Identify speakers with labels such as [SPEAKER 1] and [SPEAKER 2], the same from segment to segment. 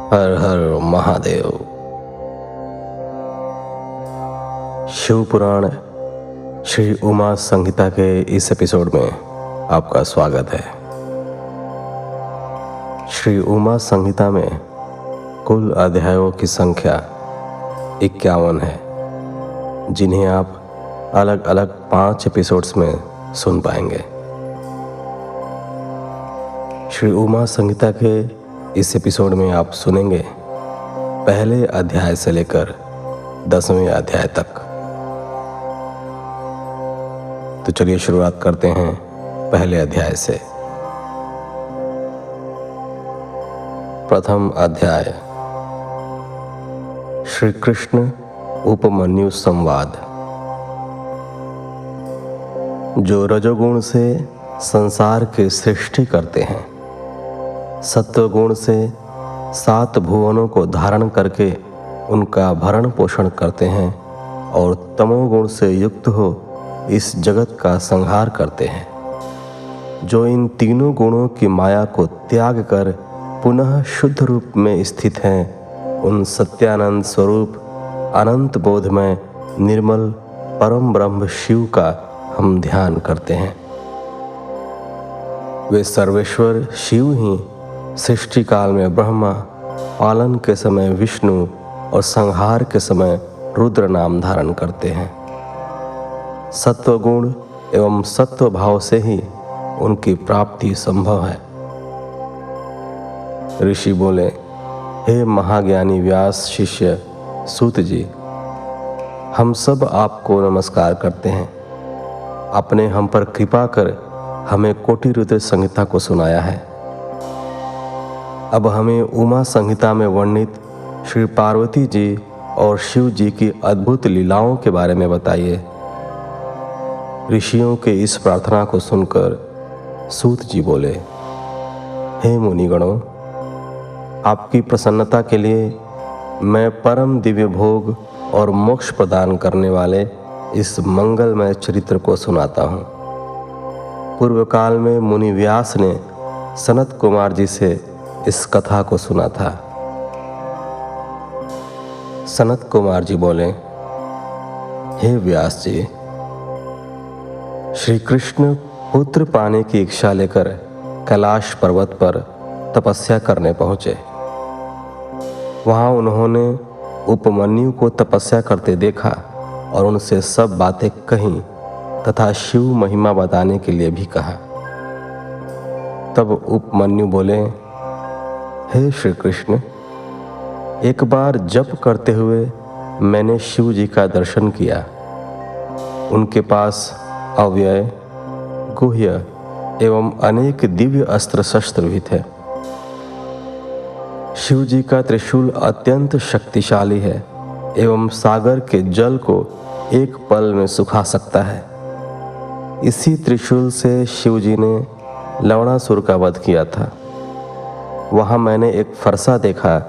[SPEAKER 1] हर हर महादेव। शिव पुराण श्री उमा संहिता के इस एपिसोड में आपका स्वागत है। श्री उमा संहिता में कुल अध्यायों की संख्या 51 है, जिन्हें आप अलग अलग 5 एपिसोड्स में सुन पाएंगे। श्री उमा संहिता के इस एपिसोड में आप सुनेंगे पहले अध्याय से लेकर 10वें अध्याय तक। तो चलिए शुरुआत करते हैं पहले अध्याय से। प्रथम अध्याय, श्री कृष्ण उपमन्यु संवाद। जो रजोगुण से संसार की सृष्टि करते हैं, सत्वगुण से 7 भुवनों को धारण करके उनका भरण पोषण करते हैं और तमोगुण से युक्त हो इस जगत का संहार करते हैं। जो इन तीनों गुणों की माया को त्याग कर पुनः शुद्ध रूप में स्थित हैं, उन सत्यानंद स्वरूप अनंत बोधमय निर्मल परम ब्रह्म शिव का हम ध्यान करते हैं। वे सर्वेश्वर शिव ही सृष्टि काल में ब्रह्मा, पालन के समय विष्णु और संहार के समय रुद्र नाम धारण करते हैं। सत्वगुण एवं सत्व भाव से ही उनकी प्राप्ति संभव है। ऋषि बोले, हे महाज्ञानी व्यास शिष्य सूत जी, हम सब आपको नमस्कार करते हैं। आपने हम पर कृपा कर हमें कोटि रुद्र संहिता को सुनाया है। अब हमें उमा संहिता में वर्णित श्री पार्वती जी और शिव जी की अद्भुत लीलाओं के बारे में बताइए। ऋषियों के इस प्रार्थना को सुनकर सूत जी बोले, हे मुनिगणों, आपकी प्रसन्नता के लिए मैं परम दिव्य भोग और मोक्ष प्रदान करने वाले इस मंगलमय चरित्र को सुनाता हूँ। पूर्व काल में मुनि व्यास ने सनत कुमार जी से इस कथा को सुना था। सनत कुमार जी बोले, हे व्यास जी, श्री कृष्ण पुत्र पाने की इच्छा लेकर कैलाश पर्वत पर तपस्या करने पहुंचे। वहां उन्होंने उपमन्यु को तपस्या करते देखा और उनसे सब बातें कहीं तथा शिव महिमा बताने के लिए भी कहा। तब उपमन्यु बोले, हे श्री कृष्ण, एक बार जप करते हुए मैंने शिव जी का दर्शन किया। उनके पास अव्यय, गुह्य एवं अनेक दिव्य अस्त्र शस्त्र भी थे। शिव जी का त्रिशूल अत्यंत शक्तिशाली है एवं सागर के जल को एक पल में सुखा सकता है। इसी त्रिशूल से शिव जी ने लवणासुर का वध किया था। वहां मैंने एक फरसा देखा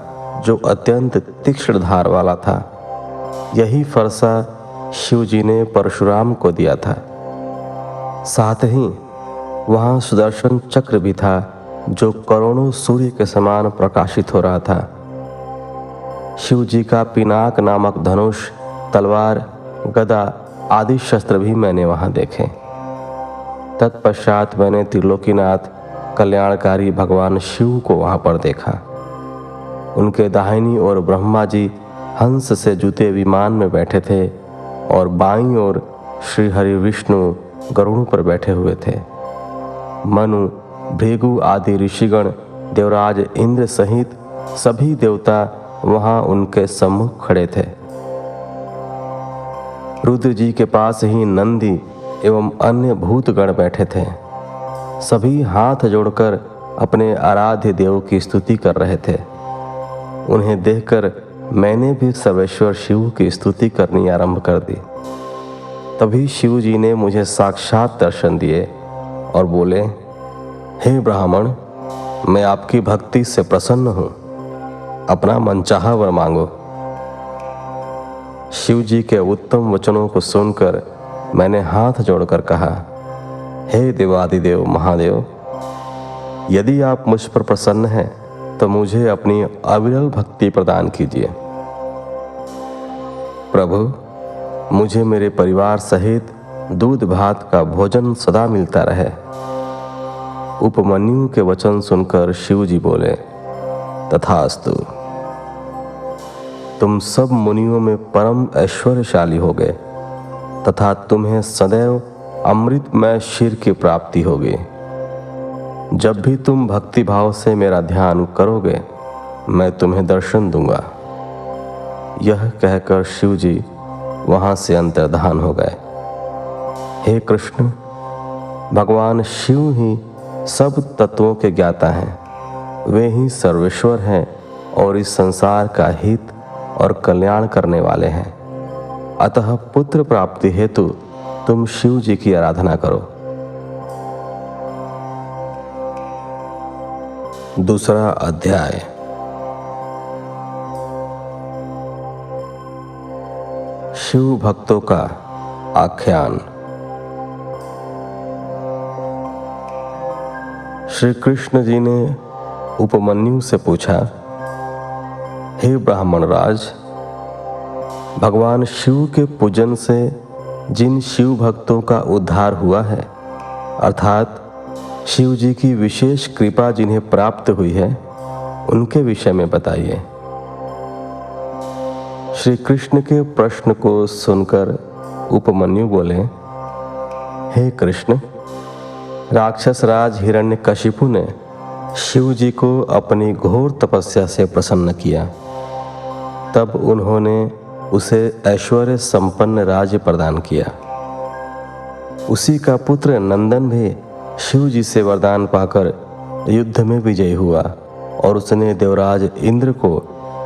[SPEAKER 1] जो अत्यंत तीक्ष्ण धार वाला था। यही फरसा शिव जी ने परशुराम को दिया था। साथ ही वहां सुदर्शन चक्र भी था जो करोड़ों सूर्य के समान प्रकाशित हो रहा था। शिव जी का पिनाक नामक धनुष, तलवार, गदा आदि शस्त्र भी मैंने वहां देखे। तत्पश्चात मैंने त्रिलोकीनाथ कल्याणकारी भगवान शिव को वहां पर देखा। उनके दाहिनी ओर ब्रह्मा जी हंस से जुते विमान में बैठे थे और बाईं ओर श्री हरि विष्णु गरुड़ पर बैठे हुए थे। मनु, भृगु आदि ऋषिगण, देवराज इंद्र सहित सभी देवता वहां उनके सम्मुख खड़े थे। रुद्र जी के पास ही नंदी एवं अन्य भूतगण बैठे थे। सभी हाथ जोड़कर अपने आराध्य देव की स्तुति कर रहे थे। उन्हें देखकर मैंने भी सर्वेश्वर शिव की स्तुति करनी आरंभ कर दी। तभी शिव जी ने मुझे साक्षात दर्शन दिए और बोले, हे ब्राह्मण, मैं आपकी भक्ति से प्रसन्न हूँ। अपना मनचाहा वर मांगो। शिव जी के उत्तम वचनों को सुनकर मैंने हाथ जोड़कर कहा, हे देवादिदेव महादेव, यदि आप मुझ पर प्रसन्न हैं तो मुझे अपनी अविरल भक्ति प्रदान कीजिए। प्रभु, मुझे मेरे परिवार सहित दूध भात का भोजन सदा मिलता रहे। उपमन्यु के वचन सुनकर शिव जी बोले, तथास्तु। तुम सब मुनियों में परम ऐश्वर्यशाली हो गए तथा तुम्हें सदैव अमृतमय शिर की प्राप्ति होगी। जब भी तुम भक्ति भाव से मेरा ध्यान करोगे, मैं तुम्हें दर्शन दूंगा। यह कहकर शिव जी वहां से अंतर्धान हो गए। हे कृष्ण, भगवान शिव ही सब तत्वों के ज्ञाता हैं। वे ही सर्वेश्वर हैं और इस संसार का हित और कल्याण करने वाले हैं। अतः पुत्र प्राप्ति हेतु तुम शिव जी की आराधना करो। दूसरा अध्याय। शिव भक्तों का आख्यान। श्री कृष्ण जी ने उपमन्यु से पूछा, हे ब्राह्मण राज, भगवान शिव के पूजन से जिन शिव भक्तों का उद्धार हुआ है, अर्थात शिव जी की विशेष कृपा जिन्हें प्राप्त हुई है, उनके विषय में बताइए। श्री कृष्ण के प्रश्न को सुनकर उपमन्यु बोले, हे कृष्ण, राक्षस राज हिरण्यकशिपु ने शिव जी को अपनी घोर तपस्या से प्रसन्न किया। तब उन्होंने उसे ऐश्वर्य संपन्न राज्य प्रदान किया। उसी का पुत्र नंदन भी शिव जी से वरदान पाकर युद्ध में विजयी हुआ और उसने देवराज इंद्र को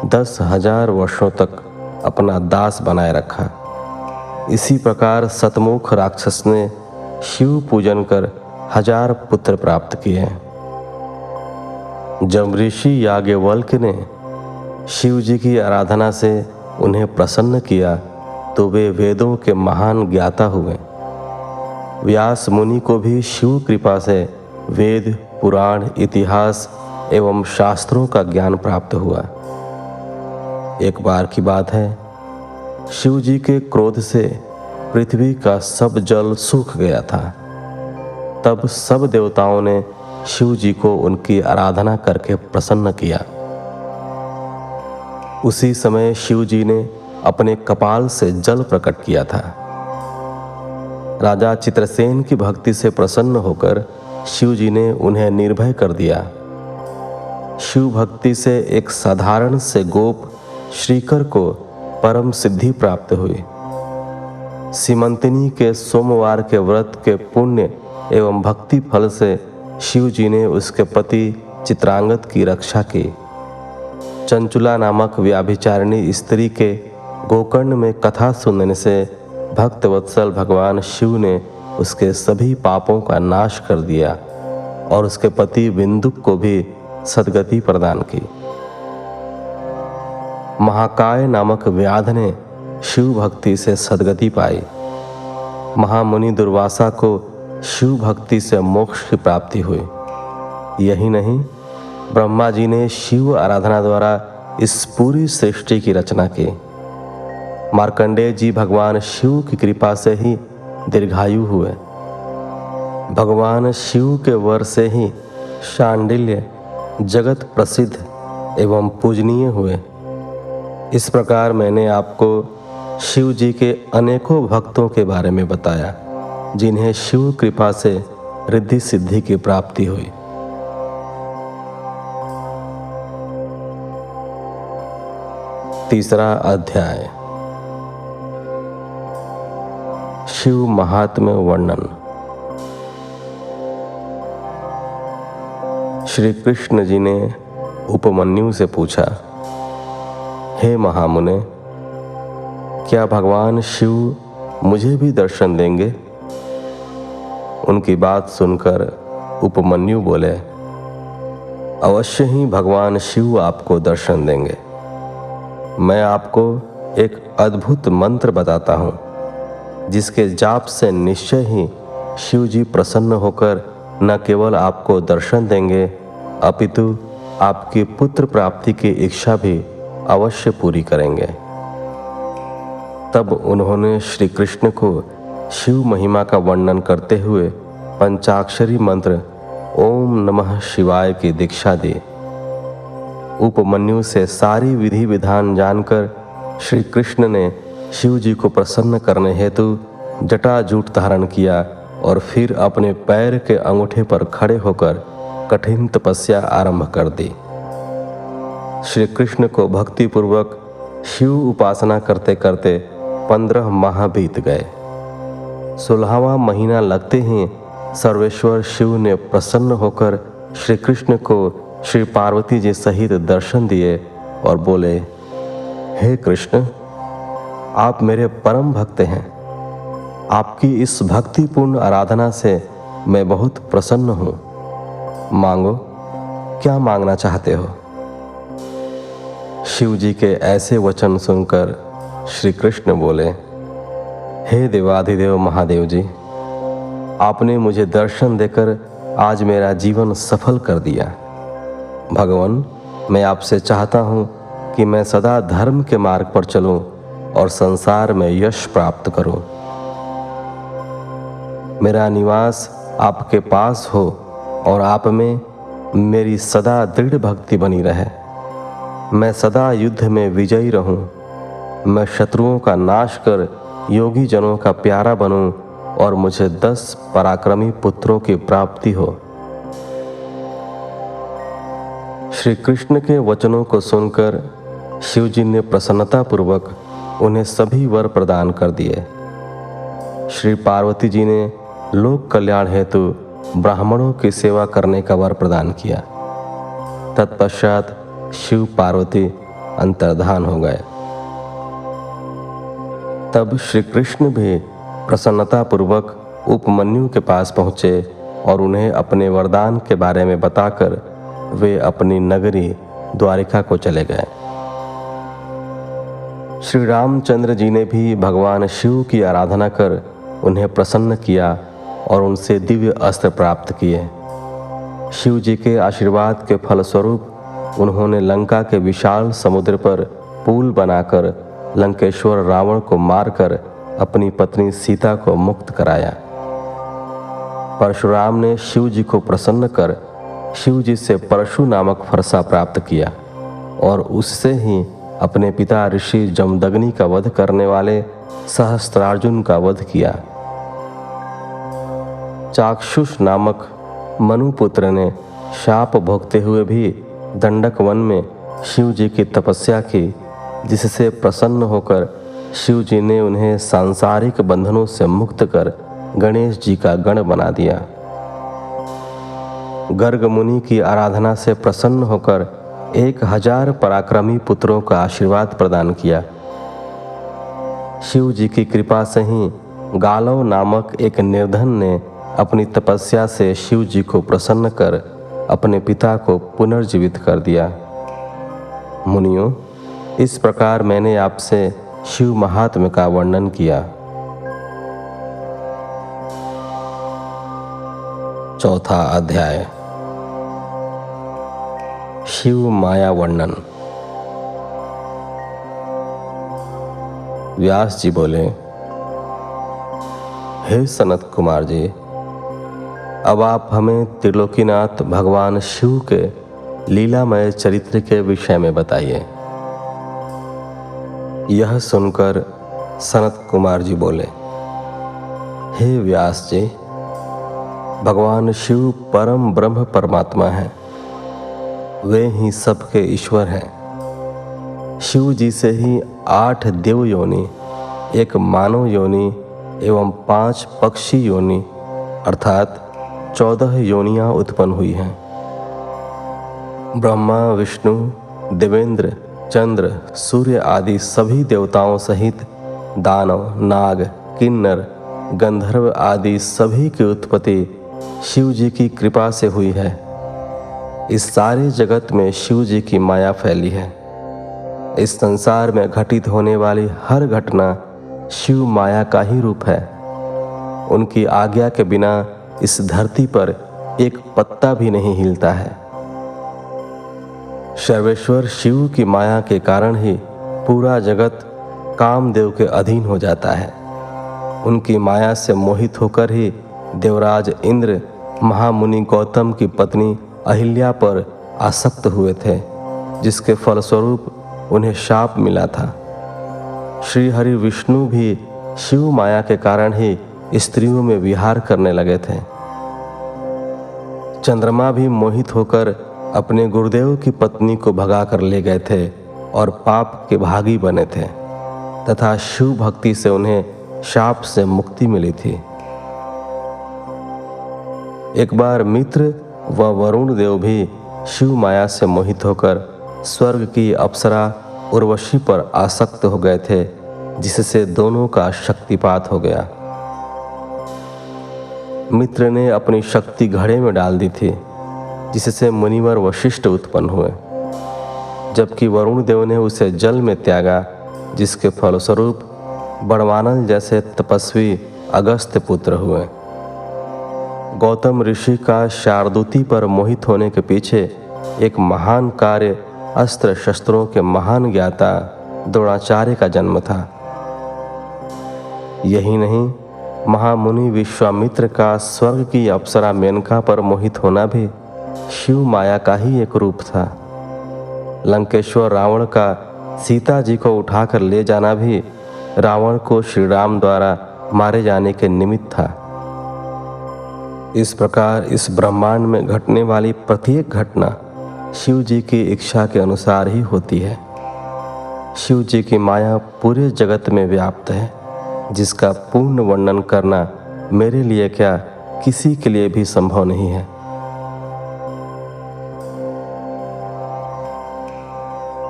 [SPEAKER 1] 10,000 वर्षों तक अपना दास बनाए रखा। इसी प्रकार सतमुख राक्षस ने शिव पूजन कर 1000 पुत्र प्राप्त किए। जब ऋषि याज्ञवल्क्य ने शिव जी की आराधना से उन्हें प्रसन्न किया तो वे वेदों के महान ज्ञाता हुए। व्यास मुनि को भी शिव कृपा से वेद, पुराण, इतिहास एवं शास्त्रों का ज्ञान प्राप्त हुआ। एक बार की बात है, शिव जी के क्रोध से पृथ्वी का सब जल सूख गया था। तब सब देवताओं ने शिव जी को उनकी आराधना करके प्रसन्न किया। उसी समय शिव जी ने अपने कपाल से जल प्रकट किया था। राजा चित्रसेन की भक्ति से प्रसन्न होकर शिव जी ने उन्हें निर्भय कर दिया। शिव भक्ति से एक साधारण से गोप श्रीकर को परम सिद्धि प्राप्त हुई। सीमंतिनी के सोमवार के व्रत के पुण्य एवं भक्ति फल से शिव जी ने उसके पति चित्रांगद की रक्षा की। चंचुला नामक व्याभिचारिणी स्त्री के गोकर्ण में कथा सुनने से भक्त वत्सल भगवान शिव ने उसके सभी पापों का नाश कर दिया और उसके पति बिंदुक को भी सद्गति प्रदान की। महाकाय नामक व्याध ने शिव भक्ति से सद्गति पाई। महामुनि दुर्वासा को शिव भक्ति से मोक्ष की प्राप्ति हुई। यही नहीं, ब्रह्मा जी ने शिव आराधना द्वारा इस पूरी सृष्टि की रचना की। मार्कंडेय जी भगवान शिव की कृपा से ही दीर्घायु हुए। भगवान शिव के वर से ही शांडिल्य जगत प्रसिद्ध एवं पूजनीय हुए। इस प्रकार मैंने आपको शिव जी के अनेकों भक्तों के बारे में बताया, जिन्हें शिव कृपा से रिद्धि सिद्धि की प्राप्ति हुई। तीसरा अध्याय। शिव महात्म्य वर्णन। श्री कृष्ण जी ने उपमन्यु से पूछा, हे महामुने, क्या भगवान शिव मुझे भी दर्शन देंगे? उनकी बात सुनकर उपमन्यु बोले, अवश्य ही भगवान शिव आपको दर्शन देंगे। मैं आपको एक अद्भुत मंत्र बताता हूँ, जिसके जाप से निश्चय ही शिव जी प्रसन्न होकर न केवल आपको दर्शन देंगे, अपितु आपकी पुत्र प्राप्ति की इच्छा भी अवश्य पूरी करेंगे। तब उन्होंने श्री कृष्ण को शिव महिमा का वर्णन करते हुए पंचाक्षरी मंत्र ओम नमः शिवाय की दीक्षा दी। उपमन्यु से सारी विधि विधान जानकर श्री कृष्ण ने शिव जी को प्रसन्न करने हेतु जटाजूट धारण किया और फिर अपने पैर के अंगूठे पर खड़े होकर कठिन तपस्या आरंभ कर दी। श्री कृष्ण को भक्तिपूर्वक शिव उपासना करते करते 15 माह बीत गए। 16वां महीना लगते ही सर्वेश्वर शिव ने प्रसन्न होकर श्री कृष्ण को श्री पार्वती जी सहित दर्शन दिए और बोले, हे कृष्ण, आप मेरे परम भक्त हैं। आपकी इस भक्तिपूर्ण आराधना से मैं बहुत प्रसन्न हूँ। मांगो, क्या मांगना चाहते हो? शिव जी के ऐसे वचन सुनकर श्री कृष्ण बोले, हे देवाधिदेव महादेव जी, आपने मुझे दर्शन देकर आज मेरा जीवन सफल कर दिया। भगवान, मैं आपसे चाहता हूँ कि मैं सदा धर्म के मार्ग पर चलूं और संसार में यश प्राप्त करूं। मेरा निवास आपके पास हो और आप में मेरी सदा दृढ़ भक्ति बनी रहे। मैं सदा युद्ध में विजयी रहूं। मैं शत्रुओं का नाश कर योगी जनों का प्यारा बनूं और मुझे 10 पराक्रमी पुत्रों की प्राप्ति हो। श्री कृष्ण के वचनों को सुनकर शिव जी ने प्रसन्नतापूर्वक उन्हें सभी वर प्रदान कर दिए। श्री पार्वती जी ने लोक कल्याण हेतु ब्राह्मणों की सेवा करने का वर प्रदान किया। तत्पश्चात शिव पार्वती अंतर्धान हो गए। तब श्री कृष्ण भी प्रसन्नतापूर्वक उपमन्यु के पास पहुँचे और उन्हें अपने वरदान के बारे में बताकर वे अपनी नगरी द्वारिका को चले गए। श्री रामचंद्र जी ने भी भगवान शिव की आराधना कर उन्हें प्रसन्न किया और उनसे दिव्य अस्त्र प्राप्त किए। शिव जी के आशीर्वाद के फलस्वरूप उन्होंने लंका के विशाल समुद्र पर पुल बनाकर लंकेश्वर रावण को मारकर अपनी पत्नी सीता को मुक्त कराया। परशुराम ने शिव जी को प्रसन्न कर शिव जी से परशु नामक फरसा प्राप्त किया और उससे ही अपने पिता ऋषि जमदग्नि का वध करने वाले सहस्त्रार्जुन का वध किया। चाक्षुष नामक मनुपुत्र ने शाप भोगते हुए भी दंडक वन में शिव जी की तपस्या की, जिससे प्रसन्न होकर शिव जी ने उन्हें सांसारिक बंधनों से मुक्त कर गणेश जी का गण बना दिया। गर्ग मुनि की आराधना से प्रसन्न होकर 1000 पराक्रमी पुत्रों का आशीर्वाद प्रदान किया। शिव जी की कृपा से ही गालव नामक एक निर्धन ने अपनी तपस्या से शिव जी को प्रसन्न कर अपने पिता को पुनर्जीवित कर दिया। मुनियों, इस प्रकार मैंने आपसे शिव महात्म्य का वर्णन किया। चौथा अध्याय, शिव माया वर्णन। व्यास जी बोले, हे सनत कुमार जी, अब आप हमें त्रिलोकीनाथ भगवान शिव के लीलामय चरित्र के विषय में बताइए। यह सुनकर सनत कुमार जी बोले, हे व्यास जी, भगवान शिव परम ब्रह्म परमात्मा हैं। वे ही सबके ईश्वर हैं। शिव जी से ही 8 देव योनि, 1 मानव योनि एवं 5 पक्षी योनि अर्थात 14 योनियां उत्पन्न हुई हैं। ब्रह्मा, विष्णु, देवेंद्र, चंद्र, सूर्य आदि सभी देवताओं सहित दानव, नाग, किन्नर, गंधर्व आदि सभी की उत्पत्ति शिव जी की कृपा से हुई है। इस सारे जगत में शिव जी की माया फैली है। इस संसार में घटित होने वाली हर घटना शिव माया का ही रूप है। उनकी आज्ञा के बिना इस धरती पर एक पत्ता भी नहीं हिलता है। सर्वेश्वर शिव की माया के कारण ही पूरा जगत कामदेव के अधीन हो जाता है। उनकी माया से मोहित होकर ही देवराज इंद्र महामुनि गौतम की पत्नी अहिल्या पर आसक्त हुए थे, जिसके फलस्वरूप उन्हें शाप मिला था। श्री हरि विष्णु भी शिव माया के कारण ही स्त्रियों में विहार करने लगे थे। चंद्रमा भी मोहित होकर अपने गुरुदेव की पत्नी को भगा कर ले गए थे और पाप के भागी बने थे, तथा शिव भक्ति से उन्हें शाप से मुक्ति मिली थी। एक बार मित्र व वरुण देव भी शिव माया से मोहित होकर स्वर्ग की अप्सरा उर्वशी पर आसक्त हो गए थे, जिससे दोनों का शक्तिपात हो गया। मित्र ने अपनी शक्ति घड़े में डाल दी थी, जिससे मुनिवर वशिष्ठ उत्पन्न हुए, जबकि वरुण देव ने उसे जल में त्यागा, जिसके फलस्वरूप बड़वानल जैसे तपस्वी अगस्त्य पुत्र हुए। गौतम ऋषि का शार्दूती पर मोहित होने के पीछे एक महान कार्य अस्त्र शस्त्रों के महान ज्ञाता द्रोणाचार्य का जन्म था। यही नहीं, महामुनि विश्वामित्र का स्वर्ग की अप्सरा मेनका पर मोहित होना भी शिव माया का ही एक रूप था। लंकेश्वर रावण का सीता जी को उठाकर ले जाना भी रावण को श्री राम द्वारा मारे जाने के निमित्त था। इस प्रकार इस ब्रह्मांड में घटने वाली प्रत्येक घटना शिव जी की इच्छा के अनुसार ही होती है। शिव जी की माया पूरे जगत में व्याप्त है, जिसका पूर्ण वर्णन करना मेरे लिए क्या किसी के लिए भी संभव नहीं है।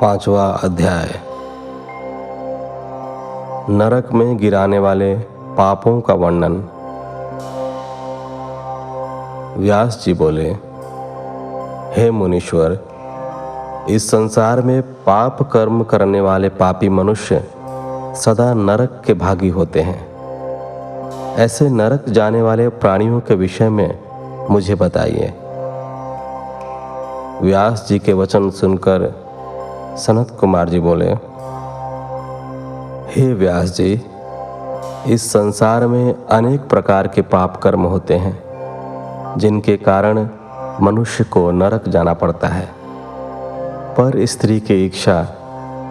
[SPEAKER 1] 5वां अध्याय। नरक में गिराने वाले पापों का वर्णन। व्यास जी बोले, हे मुनीश्वर, इस संसार में पाप कर्म करने वाले पापी मनुष्य सदा नरक के भागी होते हैं। ऐसे नरक जाने वाले प्राणियों के विषय में मुझे बताइए। व्यास जी के वचन सुनकर सनत कुमार जी बोले, हे व्यास जी, इस संसार में अनेक प्रकार के पाप कर्म होते हैं, जिनके कारण मनुष्य को नरक जाना पड़ता है। पर स्त्री की इच्छा,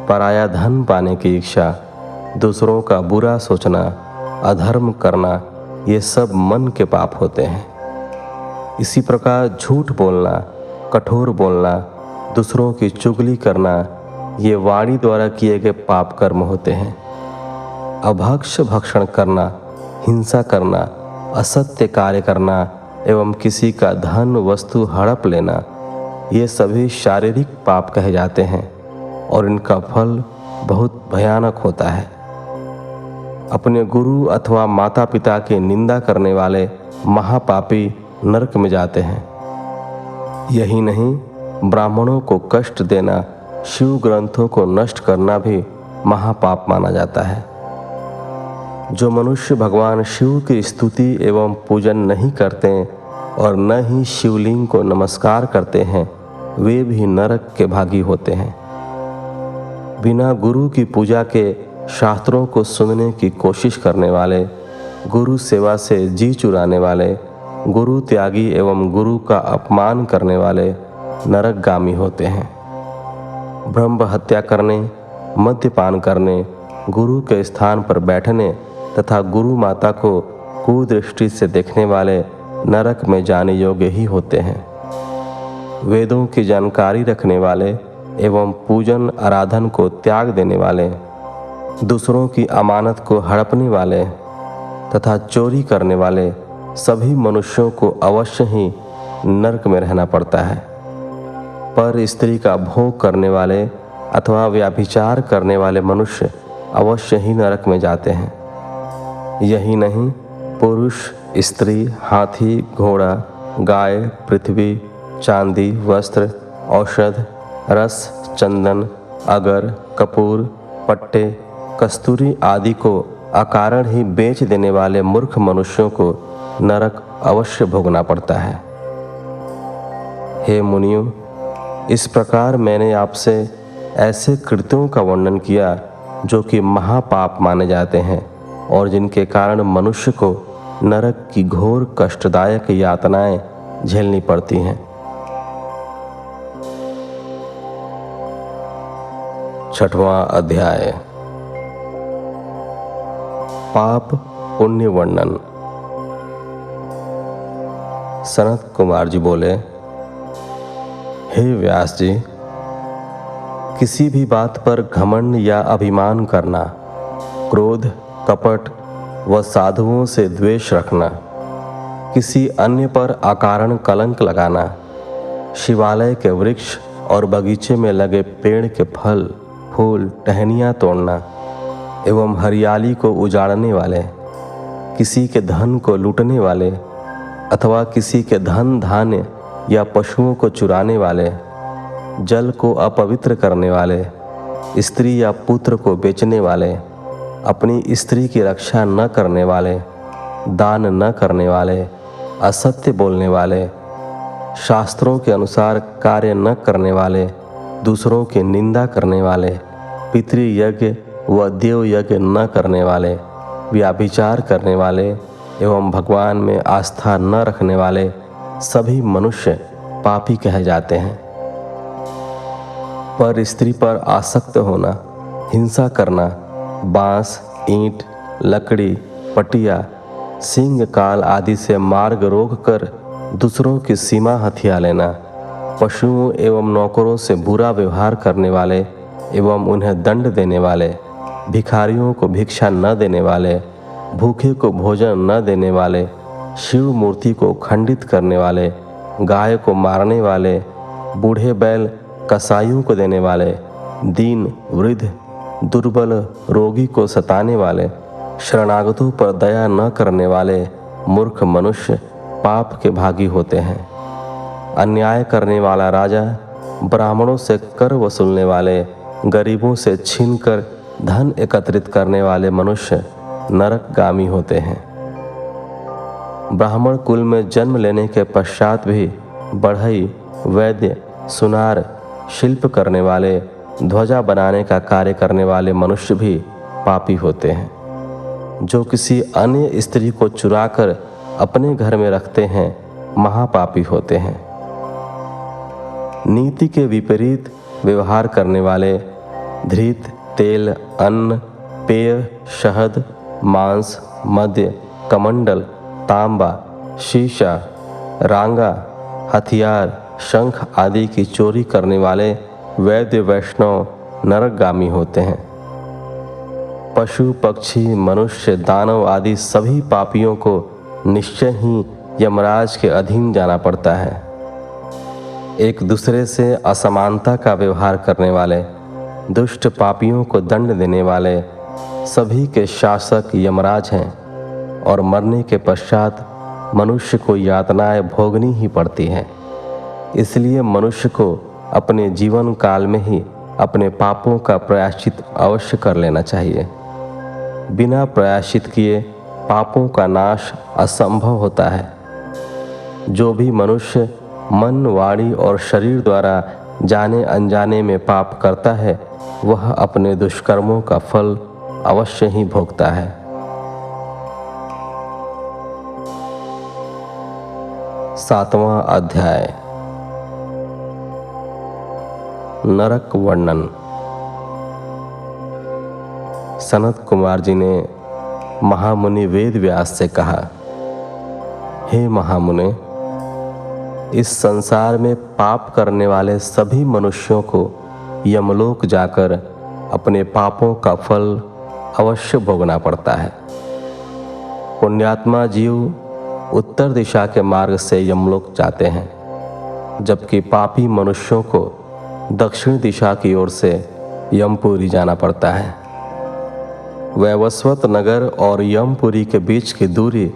[SPEAKER 1] पराया धन पाने की इच्छा, दूसरों का बुरा सोचना, अधर्म करना, ये सब मन के पाप होते हैं। इसी प्रकार झूठ बोलना, कठोर बोलना, दूसरों की चुगली करना, ये वाणी द्वारा किए गए पाप कर्म होते हैं। अभक्ष भक्षण करना, हिंसा करना, असत्य कार्य करना एवं किसी का धन वस्तु हड़प लेना, ये सभी शारीरिक पाप कहे जाते हैं और इनका फल बहुत भयानक होता है। अपने गुरु अथवा माता पिता की निंदा करने वाले महापापी नरक में जाते हैं। यही नहीं, ब्राह्मणों को कष्ट देना, शिव ग्रंथों को नष्ट करना भी महापाप माना जाता है। जो मनुष्य भगवान शिव की स्तुति एवं पूजन नहीं करते और न ही शिवलिंग को नमस्कार करते हैं, वे भी नरक के भागी होते हैं। बिना गुरु की पूजा के शास्त्रों को सुनने की कोशिश करने वाले, गुरु सेवा से जी चुराने वाले, गुरु त्यागी एवं गुरु का अपमान करने वाले नरकगामी होते हैं। ब्रह्म हत्या करने, मद्यपान करने, गुरु के स्थान पर बैठने तथा गुरु माता को कुदृष्टि से देखने वाले नरक में जाने योग्य ही होते हैं। वेदों की जानकारी रखने वाले एवं पूजन आराधन को त्याग देने वाले, दूसरों की अमानत को हड़पने वाले तथा चोरी करने वाले सभी मनुष्यों को अवश्य ही नरक में रहना पड़ता है। पर स्त्री का भोग करने वाले अथवा व्याभिचार करने वाले मनुष्य अवश्य ही नरक में जाते हैं। यही नहीं, पुरुष, स्त्री, हाथी, घोड़ा, गाय, पृथ्वी, चांदी, वस्त्र, औषध, रस, चंदन, अगर, कपूर, पट्टे, कस्तूरी आदि को अकारण ही बेच देने वाले मूर्ख मनुष्यों को नरक अवश्य भोगना पड़ता है। हे मुनियों, इस प्रकार मैंने आपसे ऐसे कृत्यों का वर्णन किया जो कि महापाप माने जाते हैं और जिनके कारण मनुष्य को नरक की घोर कष्टदायक यातनाएं झेलनी पड़ती हैं। 6वां अध्याय पाप पुण्य वर्णन। सनत कुमार जी बोले, हे व्यास जी, किसी भी बात पर घमंड या अभिमान करना, क्रोध, कपट व साधुओं से द्वेष रखना, किसी अन्य पर अकारण कलंक लगाना, शिवालय के वृक्ष और बगीचे में लगे पेड़ के फल, फूल, टहनियाँ तोड़ना एवं हरियाली को उजाड़ने वाले, किसी के धन को लूटने वाले अथवा किसी के धन धान्य या पशुओं को चुराने वाले, जल को अपवित्र करने वाले, स्त्री या पुत्र को बेचने वाले, अपनी स्त्री की रक्षा न करने वाले, दान न करने वाले, असत्य बोलने वाले, शास्त्रों के अनुसार कार्य न करने वाले, दूसरों की निंदा करने वाले, पितृयज्ञ व देव यज्ञ न करने वाले, व्याभिचार करने वाले एवं भगवान में आस्था न रखने वाले सभी मनुष्य पापी कहे जाते हैं। पर स्त्री पर आसक्त होना, हिंसा करना, बांस, ईंट, लकड़ी, पटिया, सिंह काल आदि से मार्ग रोककर दूसरों की सीमा हथिया लेना, पशुओं एवं नौकरों से बुरा व्यवहार करने वाले एवं उन्हें दंड देने वाले, भिखारियों को भिक्षा न देने वाले, भूखे को भोजन न देने वाले, शिव मूर्ति को खंडित करने वाले, गाय को मारने वाले, बूढ़े बैल कसाईयों को देने वाले, दीन, वृद्ध, दुर्बल, रोगी को सताने वाले, शरणागतों पर दया न करने वाले मूर्ख मनुष्य पाप के भागी होते हैं। अन्याय करने वाला राजा, ब्राह्मणों से कर वसूलने वाले, गरीबों से छीनकर धन एकत्रित करने वाले मनुष्य नरकगामी होते हैं। ब्राह्मण कुल में जन्म लेने के पश्चात भी बढ़ई, वैद्य, सुनार, शिल्प करने वाले, ध्वजा बनाने का कार्य करने वाले मनुष्य भी पापी होते हैं। जो किसी अन्य स्त्री को चुराकर अपने घर में रखते हैं महापापी होते हैं। नीति के विपरीत व्यवहार करने वाले, धृत, तेल, अन्न, पेय, शहद, मांस, मद्य, कमंडल, तांबा, शीशा, रांगा, हथियार, शंख आदि की चोरी करने वाले वैद्य वैष्णव नरकगामी होते हैं। पशु, पक्षी, मनुष्य, दानव आदि सभी पापियों को निश्चय ही यमराज के अधीन जाना पड़ता है। एक दूसरे से असमानता का व्यवहार करने वाले, दुष्ट पापियों को दंड देने वाले सभी के शासक यमराज हैं और मरने के पश्चात मनुष्य को यातनाएं भोगनी ही पड़ती हैं। इसलिए मनुष्य को अपने जीवन काल में ही अपने पापों का प्रायश्चित अवश्य कर लेना चाहिए। बिना प्रायश्चित किए पापों का नाश असंभव होता है। जो भी मनुष्य मन, वाणी और शरीर द्वारा जाने अनजाने में पाप करता है वह अपने दुष्कर्मों का फल अवश्य ही भोगता है। सातवां अध्याय नरक वर्णन। सनत कुमार जी ने महामुनि वेद व्यास से कहा, हे महामुने, इस संसार में पाप करने वाले सभी मनुष्यों को यमलोक जाकर अपने पापों का फल अवश्य भोगना पड़ता है। पुण्यात्मा जीव उत्तर दिशा के मार्ग से यमलोक जाते हैं, जबकि पापी मनुष्यों को दक्षिण दिशा की ओर से यमपुरी जाना पड़ता है। वैवस्वत नगर और यमपुरी के बीच की दूरी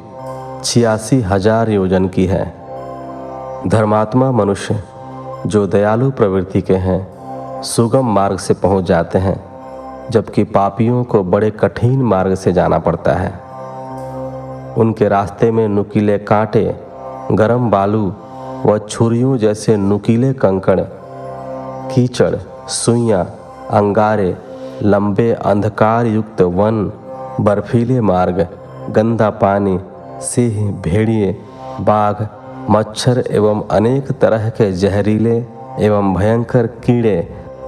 [SPEAKER 1] 86,000 योजन की है। धर्मात्मा मनुष्य जो दयालु प्रवृत्ति के हैं सुगम मार्ग से पहुंच जाते हैं, जबकि पापियों को बड़े कठिन मार्ग से जाना पड़ता है। उनके रास्ते में नुकीले कांटे, गरम बालू व छुरियों जैसे नुकीले कंकड़, कीचड़, सुइयां, अंगारे, लंबे अंधकार युक्त वन, बर्फीले मार्ग, गंदा पानी, सिंह, भेड़िए, बाघ, मच्छर एवं अनेक तरह के जहरीले एवं भयंकर कीड़े,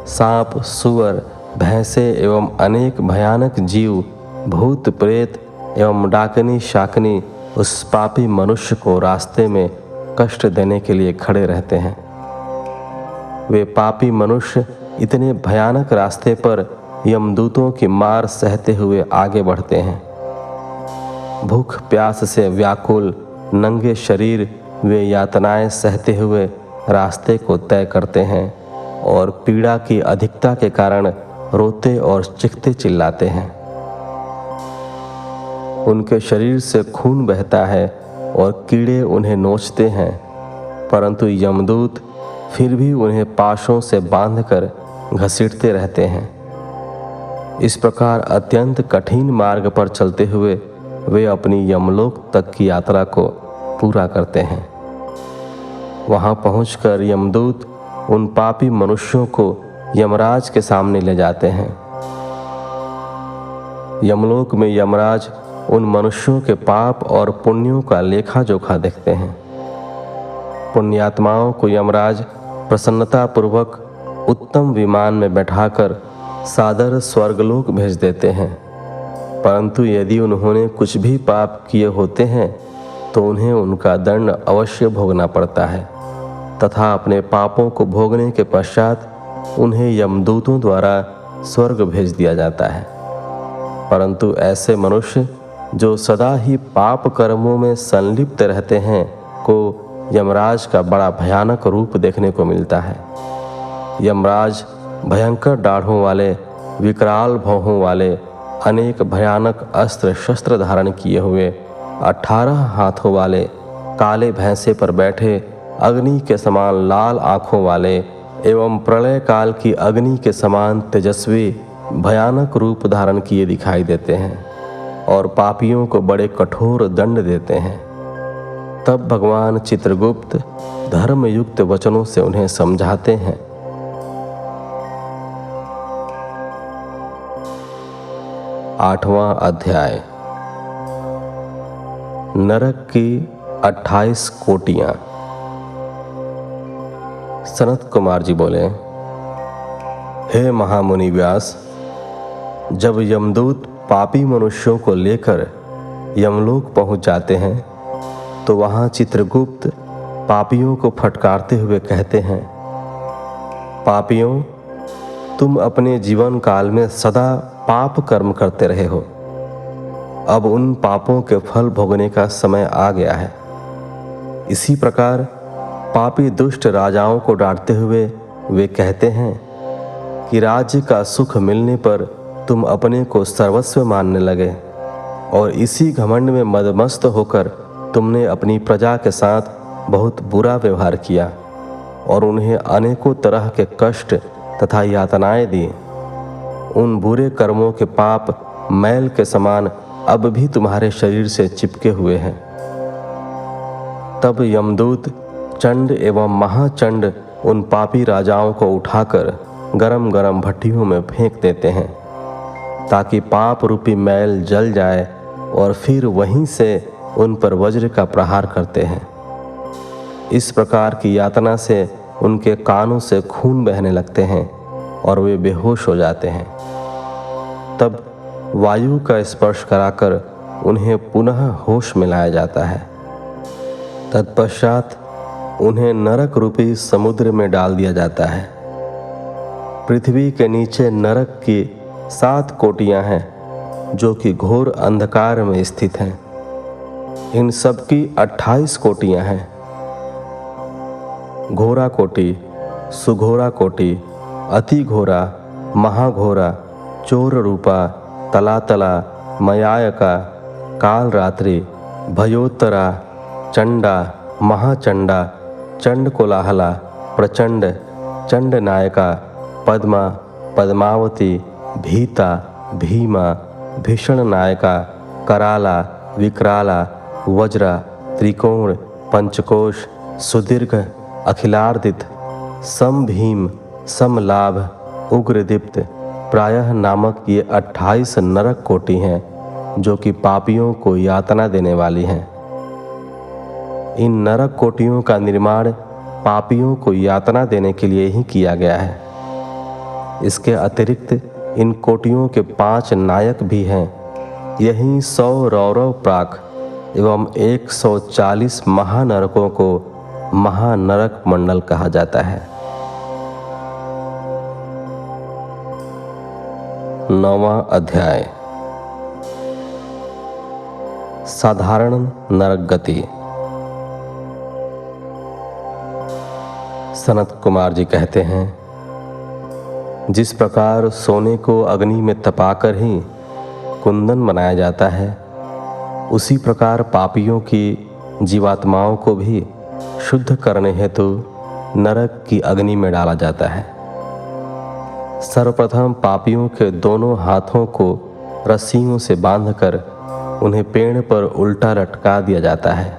[SPEAKER 1] सांप, सुअर, भैंसे एवं अनेक भयानक जीव, भूत प्रेत एवं डाकनी शाकनी उस पापी मनुष्य को रास्ते में कष्ट देने के लिए खड़े रहते हैं। वे पापी मनुष्य इतने भयानक रास्ते पर यमदूतों की मार सहते हुए आगे बढ़ते हैं। भूख प्यास से व्याकुल नंगे शरीर वे यातनाएं सहते हुए रास्ते को तय करते हैं और पीड़ा की अधिकता के कारण रोते और चीखते चिल्लाते हैं। उनके शरीर से खून बहता है और कीड़े उन्हें नोचते हैं, परंतु यमदूत फिर भी उन्हें पाशों से बांधकर घसीटते रहते हैं। इस प्रकार अत्यंत कठिन मार्ग पर चलते हुए वे अपनी यमलोक तक की यात्रा को पूरा करते हैं। वहां पहुंचकर यमदूत उन पापी मनुष्यों को यमराज के सामने ले जाते हैं। यमलोक में यमराज उन मनुष्यों के पाप और पुण्यों का लेखा जोखा देखते हैं। पुण्यात्माओं को यमराज प्रसन्नता पूर्वक उत्तम विमान में बैठाकर सादर स्वर्गलोक भेज देते हैं, परंतु यदि उन्होंने कुछ भी पाप किए होते हैं तो उन्हें उनका दंड अवश्य भोगना पड़ता है तथा अपने पापों को भोगने के पश्चात उन्हें यमदूतों द्वारा स्वर्ग भेज दिया जाता है। परंतु ऐसे मनुष्य जो सदा ही पाप कर्मों में संलिप्त रहते हैं को यमराज का बड़ा भयानक रूप देखने को मिलता है। यमराज भयंकर दाढ़ों वाले, विकराल भौहों वाले, अनेक भयानक अस्त्र शस्त्र धारण किए हुए, 18 हाथों वाले, काले भैंसे पर बैठे, अग्नि के समान लाल आँखों वाले एवं प्रलय काल की अग्नि के समान तेजस्वी भयानक रूप धारण किए दिखाई देते हैं और पापियों को बड़े कठोर दंड देते हैं। तब भगवान चित्रगुप्त धर्मयुक्त वचनों से उन्हें समझाते हैं। आठवां अध्याय। नरक की 28 कोटियां। सनत कुमार जी बोले, हे महामुनि व्यास, जब यमदूत पापी मनुष्यों को लेकर यमलोक पहुंच जाते हैं तो वहां चित्रगुप्त पापियों को फटकारते हुए कहते हैं, पापियों, तुम अपने जीवन काल में सदा पाप कर्म करते रहे हो। अब उन पापों के फल भोगने का समय आ गया है। इसी प्रकार पापी दुष्ट राजाओं को डांटते हुए वे कहते हैं कि राज्य का सुख मिलने पर तुम अपने को सर्वस्व मानने लगे और इसी घमंड में मदमस्त होकर तुमने अपनी प्रजा के साथ बहुत बुरा व्यवहार किया और उन्हें अनेकों तरह के कष्ट तथा यातनाएं दी। उन बुरे कर्मों के पाप मैल के समान अब भी तुम्हारे शरीर से चिपके हुए हैं। तब यमदूत चंड एवं महाचंड उन पापी राजाओं को उठाकर गरम गरम भट्टियों में फेंक देते हैं ताकि पाप रूपी मैल जल जाए और फिर वहीं से उन पर वज्र का प्रहार करते हैं। इस प्रकार की यातना से उनके कानों से खून बहने लगते हैं और वे बेहोश हो जाते हैं। तब वायु का स्पर्श कराकर उन्हें पुनः होश में लाया जाता है। तत्पश्चात उन्हें नरक रूपी समुद्र में डाल दिया जाता है। पृथ्वी के नीचे नरक की 7 कोटियां हैं जो कि घोर अंधकार में स्थित हैं। इन सब की 28 कोटियां हैं। घोरा कोटि, सुघोरा कोटि, अति घोरा, महाघोरा, चोर रूपा, तलातला, मयायका, काल रात्रि, भयोत्तरा, चंडा, महाचंडा, चंड कोलाहला, प्रचंड, चंड नायका, पद्मा, पद्मावती, भीता, भीमा, भीषण नायका, कराला, विकराला, वज्रा, त्रिकोण, पंचकोश, सुदीर्घ, अखिलार्दित, समभीम, समलाभ, उग्रदीप्त, प्रायः नामक ये 28 नरक कोटि हैं जो कि पापियों को यातना देने वाली हैं। इन नरक कोटियों का निर्माण पापियों को यातना देने के लिए ही किया गया है। इसके अतिरिक्त इन कोटियों के 5 नायक भी हैं। यही 100 रौरव प्राक एवं 140 महानरकों को महानरक मंडल कहा जाता है। 9वां अध्याय, साधारण नरक गति। सनत कुमार जी कहते हैं, जिस प्रकार सोने को अग्नि में तपाकर ही कुंदन बनाया जाता है, उसी प्रकार पापियों की जीवात्माओं को भी शुद्ध करने हेतु नरक की अग्नि में डाला जाता है। सर्वप्रथम पापियों के दोनों हाथों को रस्सियों से बांधकर उन्हें पेड़ पर उल्टा लटका दिया जाता है।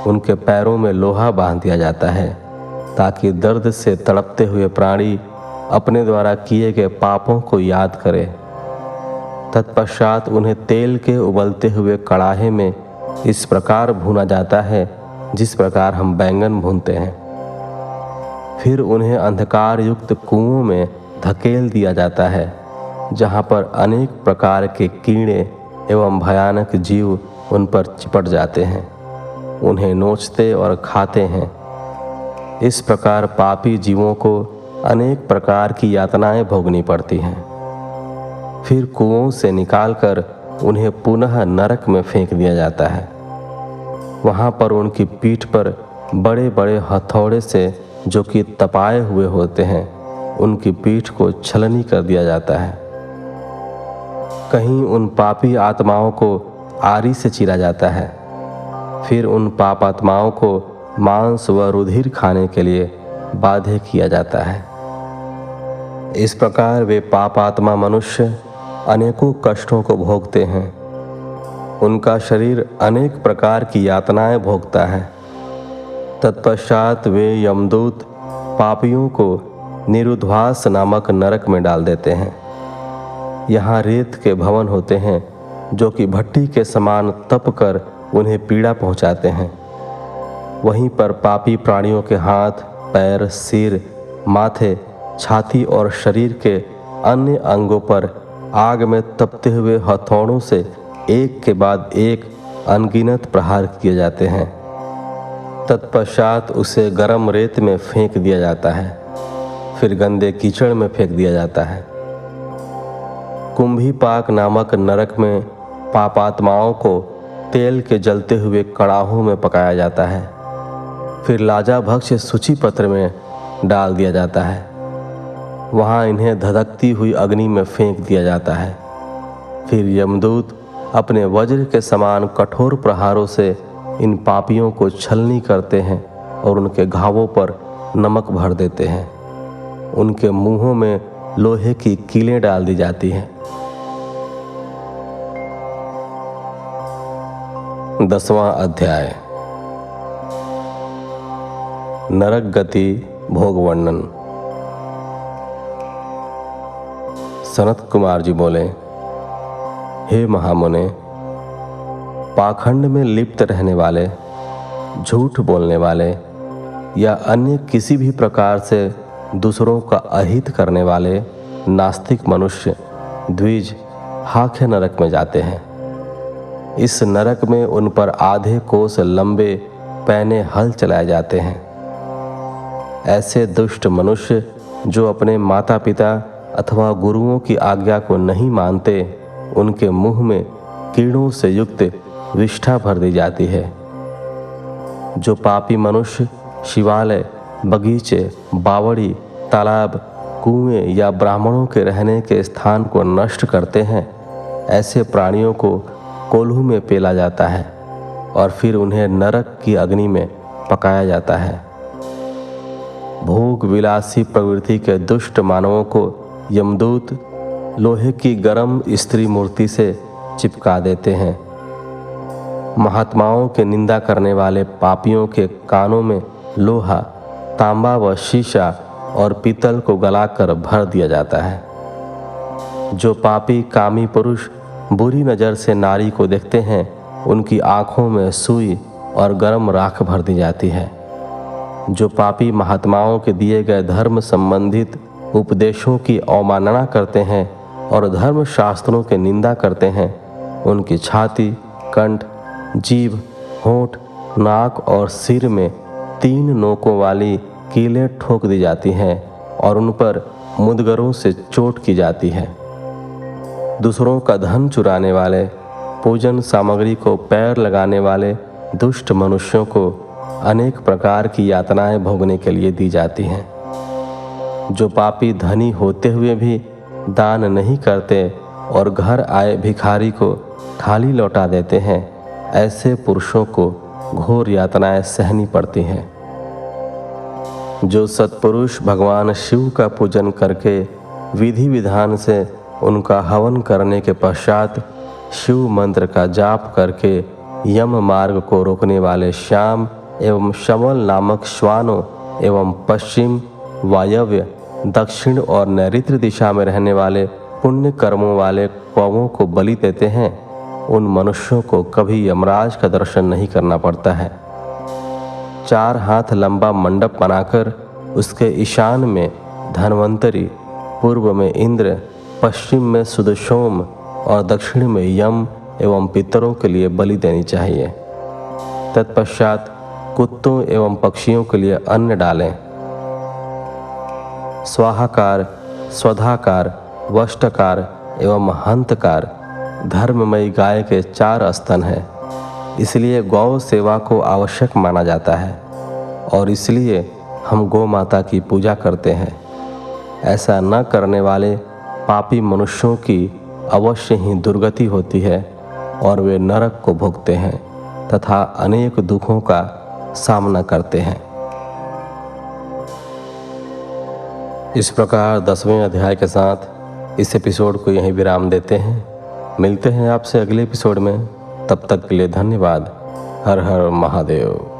[SPEAKER 1] उनके पैरों में लोहा बांध दिया जाता है ताकि दर्द से तड़पते हुए प्राणी अपने द्वारा किए गए पापों को याद करे। तत्पश्चात उन्हें तेल के उबलते हुए कड़ाहे में इस प्रकार भूना जाता है जिस प्रकार हम बैंगन भूनते हैं। फिर उन्हें अंधकार युक्त कुओं में धकेल दिया जाता है जहाँ पर अनेक प्रकार के कीड़े एवं भयानक जीव उन पर चिपट जाते हैं, उन्हें नोचते और खाते हैं। इस प्रकार पापी जीवों को अनेक प्रकार की यातनाएं भोगनी पड़ती हैं। फिर कुओं से निकालकर उन्हें पुनः नरक में फेंक दिया जाता है। वहाँ पर उनकी पीठ पर बड़े बड़े हथौड़े से, जो कि तपाए हुए होते हैं, उनकी पीठ को छलनी कर दिया जाता है। कहीं उन पापी आत्माओं को आरी से चीरा जाता है। फिर उन पाप आत्माओं को मांस व रुधिर खाने के लिए बाध्य किया जाता है। इस प्रकार वे पापात्मा मनुष्य अनेकों कष्टों को भोगते हैं। उनका शरीर अनेक प्रकार की यातनाएं भोगता है। तत्पश्चात वे यमदूत पापियों को निरुद्वास नामक नरक में डाल देते हैं। यहाँ रेत के भवन होते हैं जो कि भट्टी के समान तप कर उन्हें पीड़ा पहुँचाते हैं। वहीं पर पापी प्राणियों के हाथ, पैर, सिर, माथे, छाती और शरीर के अन्य अंगों पर आग में तपते हुए हथौड़ों से एक के बाद एक अनगिनत प्रहार किए जाते हैं। तत्पश्चात उसे गर्म रेत में फेंक दिया जाता है। फिर गंदे कीचड़ में फेंक दिया जाता है। कुंभीपाक नामक नरक में पापात्माओं को तेल के जलते हुए कड़ाहों में पकाया जाता है। फिर लाजाभक्ष सूची पत्र में डाल दिया जाता है। वहाँ इन्हें धधकती हुई अग्नि में फेंक दिया जाता है। फिर यमदूत अपने वज्र के समान कठोर प्रहारों से इन पापियों को छलनी करते हैं और उनके घावों पर नमक भर देते हैं। उनके मुंहों में लोहे की कीलें डाल दी जाती हैं। 10वां अध्याय, नरक गति भोग वर्णन। सनत कुमार जी बोले, हे महामुने, पाखंड में लिप्त रहने वाले, झूठ बोलने वाले या अन्य किसी भी प्रकार से दूसरों का अहित करने वाले नास्तिक मनुष्य द्विज हाख्य नरक में जाते हैं। इस नरक में उन पर आधे कोस लंबे पैने हल चलाए जाते हैं। ऐसे दुष्ट मनुष्य जो अपने माता पिता अथवा गुरुओं की आज्ञा को नहीं मानते, उनके मुंह में कीड़ों से युक्त विष्ठा भर दी जाती है। जो पापी मनुष्य शिवालय, बगीचे, बावड़ी, तालाब, कुएं या ब्राह्मणों के रहने के स्थान को नष्ट करते हैं, ऐसे प्राणियों को कोल्हू में पेला जाता है और फिर उन्हें नरक की अग्नि में पकाया जाता है। भोग विलासी प्रवृत्ति के दुष्ट मानवों को यमदूत लोहे की गर्म स्त्री मूर्ति से चिपका देते हैं। महात्माओं के निंदा करने वाले पापियों के कानों में लोहा, तांबा व शीशा और पीतल को गलाकर भर दिया जाता है। जो पापी कामी पुरुष बुरी नज़र से नारी को देखते हैं, उनकी आँखों में सुई और गर्म राख भर दी जाती है। जो पापी महात्माओं के दिए गए धर्म संबंधित उपदेशों की अवमानना करते हैं और धर्म शास्त्रों के निंदा करते हैं, उनकी छाती, कंठ, जीभ, होंठ, नाक और सिर में 3 नोकों वाली कीलें ठोक दी जाती हैं और उन पर मुदगरों से चोट की जाती है। दूसरों का धन चुराने वाले, पूजन सामग्री को पैर लगाने वाले दुष्ट मनुष्यों को अनेक प्रकार की यातनाएं भोगने के लिए दी जाती हैं। जो पापी धनी होते हुए भी दान नहीं करते और घर आए भिखारी को थाली लौटा देते हैं, ऐसे पुरुषों को घोर यातनाएं सहनी पड़ती हैं। जो सत्पुरुष भगवान शिव का पूजन करके विधि विधान से उनका हवन करने के पश्चात शिव मंत्र का जाप करके यम मार्ग को रोकने वाले श्याम एवं शमल नामक श्वानों एवं पश्चिम, वायव्य, दक्षिण और नैऋत्य दिशा में रहने वाले पुण्य कर्मों वाले कौवों को बलि देते हैं, उन मनुष्यों को कभी यमराज का दर्शन नहीं करना पड़ता है। 4 हाथ लंबा मंडप बनाकर उसके ईशान में धन्वंतरी, पूर्व में इंद्र, पश्चिम में सुदशोम और दक्षिण में यम एवं पितरों के लिए बलि देनी चाहिए। तत्पश्चात कुत्तों एवं पक्षियों के लिए अन्न डालें। स्वाहाकार, स्वधाकार, वष्टकार एवं हंतकार धर्ममयी गाय के 4 स्तन हैं। इसलिए गौ सेवा को आवश्यक माना जाता है और इसलिए हम गौ माता की पूजा करते हैं। ऐसा न करने वाले पापी मनुष्यों की अवश्य ही दुर्गति होती है और वे नरक को भोगते हैं तथा अनेक दुखों का सामना करते हैं। इस प्रकार 10वें अध्याय के साथ इस एपिसोड को यहीं विराम देते हैं। मिलते हैं आपसे अगले एपिसोड में। तब तक के लिए धन्यवाद। हर हर महादेव।